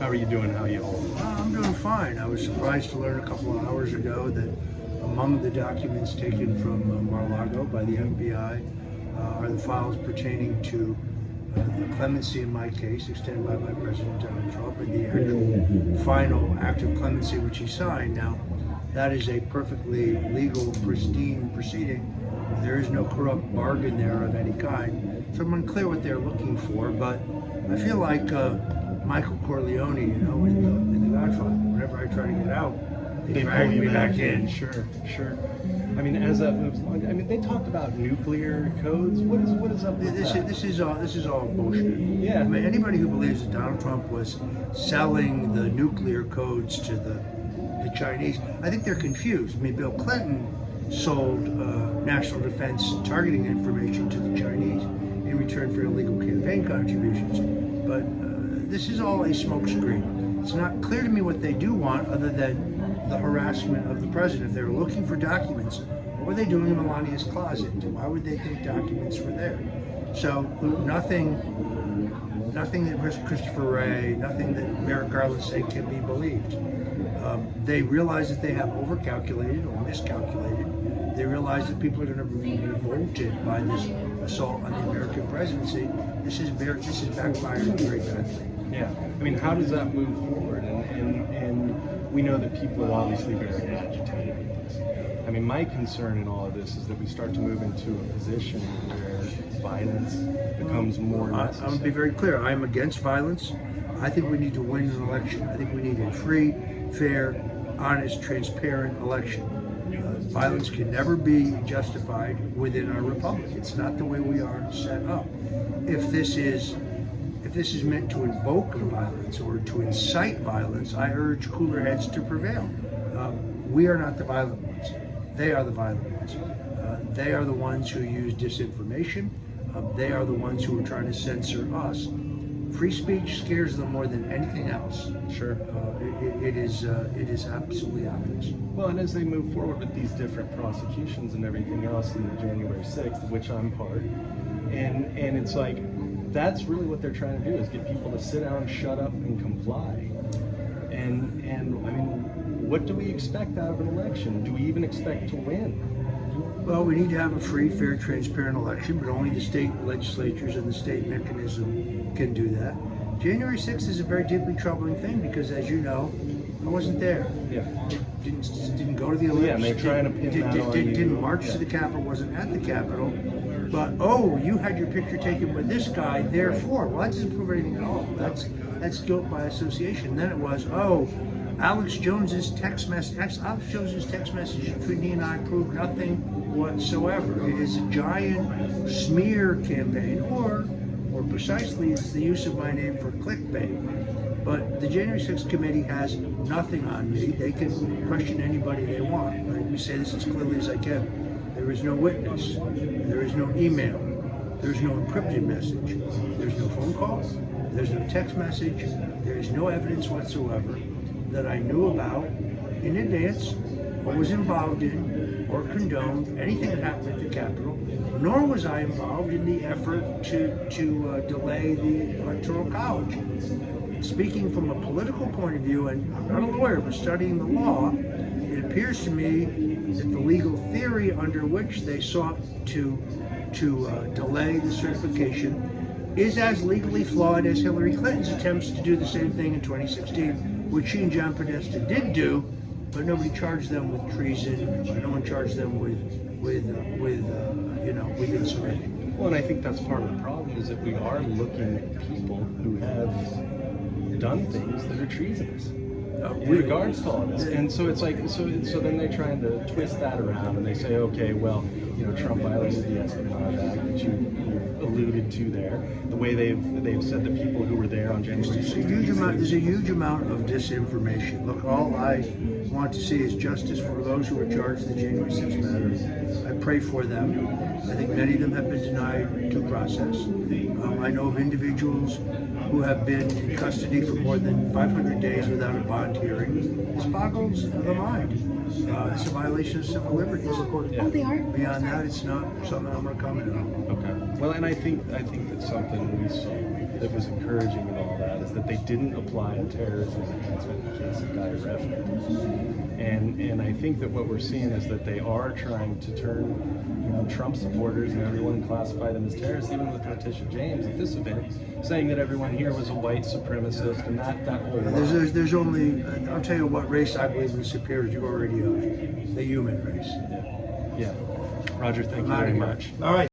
How are you doing? How are you holding? I'm doing fine. I was surprised to learn a couple of hours ago that among the documents taken from Mar-a-Lago by the FBI are the files pertaining to the clemency in my case extended by President Donald Trump and the actual final act of clemency which he signed. Now, that is a perfectly legal, pristine proceeding. There is no corrupt bargain there of any kind. So I'm unclear what they're looking for, but I feel like Michael Corleone, in the Godfather. Whenever I try to get out, they drag me back in. Sure. I mean, as that moves along, I mean, they talked about nuclear codes. What is up with that? This is all bullshit. Yeah. I mean, anybody who believes that Donald Trump was selling the nuclear codes to the Chinese, I think they're confused. I mean, Bill Clinton sold national defense targeting information to the Chinese in return for illegal campaign contributions. But this is all a smokescreen. It's not clear to me what they do want other than the harassment of the president. If they were looking for documents, what were they doing in Melania's closet? Why would they think documents were there? So nothing that Christopher Wray, nothing that Merrick Garland said can be believed. They realize that they have overcalculated or miscalculated. They realize that people are going to be revolted by this assault on the American presidency. This is backfiring very badly. Yeah. I mean, how does that move forward? And we know that people are obviously very agitated with this. I mean, my concern in all of this is that we start to move into a position where violence becomes more necessary. I'm going to be very clear. I am against violence. I think we need to win an election. I think we need a free, fair, honest, transparent election. Violence can never be justified within our republic. It's not the way we are set up. If this is meant to invoke violence or to incite violence, I urge cooler heads to prevail. We are not the violent ones. They are the violent ones. They are the ones who use disinformation. They are the ones who are trying to censor us. Free speech scares them more than anything else. Sure. It is absolutely obvious. Well, and as they move forward with these different prosecutions and everything else in the January 6th, of which I'm part, and it's like, that's really what they're trying to do, is get people to sit down, shut up, and comply. And I mean, what do we expect out of an election? Do we even expect to win? Well, we need to have a free, fair, transparent election, but only the state legislatures and the state mechanism can do that. January 6th is a very deeply troubling thing because, as you know, I wasn't there. Yeah. Didn't go to the Olympics. Yeah, and they're trying to pin that on you. Didn't march to the Capitol, wasn't at the Capitol. But, you had your picture taken with this guy, therefore. Well, that doesn't prove anything at all. That's guilt by association. Then it was, Alex Jones's text messages between he and I proved nothing whatsoever. It is a giant smear campaign, or more precisely, it's the use of my name for clickbait. But the January 6th committee has nothing on me. They can question anybody they want. Let me say this as clearly as I can. There is no witness. There is no email. There's no encrypted message. There's no phone call. There's no text message. There is no evidence whatsoever that I knew about in advance or was involved in or condoned anything that happened at the Capitol, nor was I involved in the effort to delay the Electoral College. Speaking from a political point of view, and I'm not a lawyer, but studying the law, it appears to me that the legal theory under which they sought to delay the certification is as legally flawed as Hillary Clinton's attempts to do the same thing in 2016, which she and John Podesta did do, but nobody charged them with treason, or no one charged them with insurrection. Well, and I think that's part of the problem, is that we are looking at people who have done things that are treasonous in regards to all this. And so it's like, so then they're trying to twist that around, and they say, okay, well, Trump violated the Espionage Act that you alluded to there. The way they've said the people who were there on January 6th. There's a huge amount of disinformation. Look, all I want to see is justice for those who are charged in the January 6th matter. I pray for them. I think many of them have been denied due process. I know of individuals who have been in custody for more than 500 days without a bond hearing. This boggles the mind. It's a violation of civil liberties. Yeah. Oh, they are? Beyond that, it's not something I'm going to comment on. Okay. Well, and I think that's something we saw that was encouraging in all that is that they didn't apply a terrorism enhancement in the case of Guy Refn. And I think that what we're seeing is that they are trying to turn Trump supporters and everyone and classify them as terrorists, even with Letitia James at this event, saying that everyone here was a white supremacist and that whole there's only, I'll tell you what race I believe is superiority of, the human race. Yeah. Roger, thank you very much. All right.